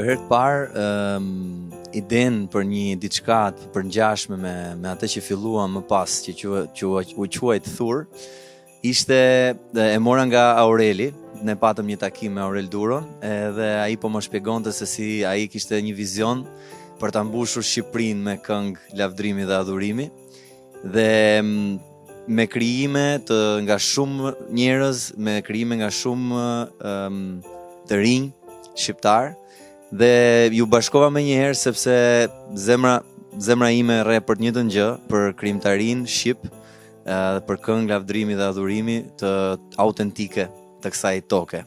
Për herë të parë, idenë për një diçka të përngjashme me atë që filluam më pas, që u quajt Thur, ishte e mora nga Aureli. Ne patëm një takim me Aurel Duron, edhe ai po më shpjegonte se si ai kishte një vizion për ta mbushur Shqipërinë me këngë, lavdrimi dhe adhurimi. Dhe me krijime nga shumë njerëz, me krijime nga shumë të rinj shqiptar, dhe ju bashkova me njëherë sepse zemra ime rre për të njëjtën gjë, për krijimtarinë shqip, për këngë, lavdrimi dhe adhurimi të autentike të kësaj toke.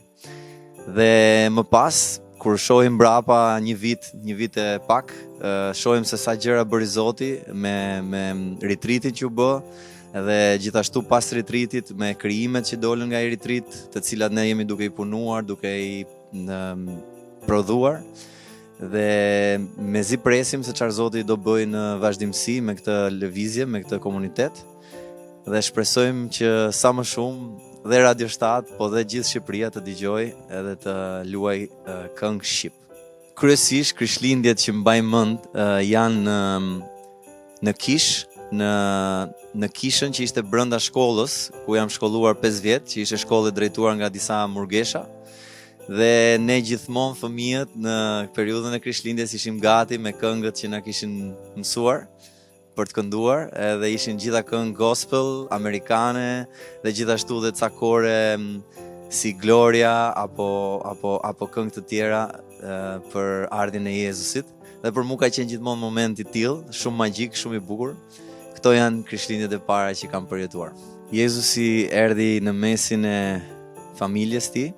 Dhe më pas, kur shohim brapa një vit e pak, shohim se sa gjëra bëri Zoti me retreatin që u bë, edhe gjithashtu pas retreatit me krijimet që dolën nga ai retreat, të cilat ne jemi duke i punuar, duke i prodhuar, dhe mezi presim se çfarë Zoti do bëjë në vazhdimsi me këtë lëvizje, me këtë komunitet, dhe shpresojmë që sa më shumë dhe Radio 7, po dhe gjithë Shqipëria të dëgjoj edhe të luaj këngë shqip. Kryesisht krishtlindjet që mbaj mend janë në Kish, në kishën që ishte brenda shkollës, ku jam shkolluar 5 vjet, që ishte shkollë drejtuar nga disa murgesha. Dhe ne gjithmonë fëmijët në periudhën e krishtlindjes ishim gati me këngët që na kishin mësuar për të kënduar, edhe ishin gjitha këngë gospel, amerikane, dhe gjithashtu dhe cakore si Gloria apo këngë të tjera për ardhin e Jezusit. Dhe për mua ka qenë gjithmonë moment i tillë, shumë magjik, shumë i bukur. Këto janë krishtlindjet e para që kam përjetuar. Jezusi erdhi në mesin e familjes tij,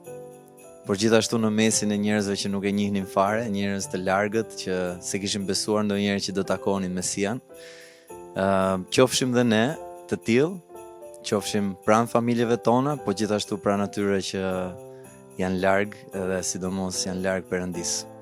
por gjithashtu në mesin e njerëzve që nuk e njihnin fare, njerëz të largët që se kishin besuar ndonjëherë që do takonin Mesian. Qofshim dhe ne të tillë, qofshim pranë familjeve tona, po gjithashtu pranë atyre që janë larg, edhe sidomos janë larg Perëndisë.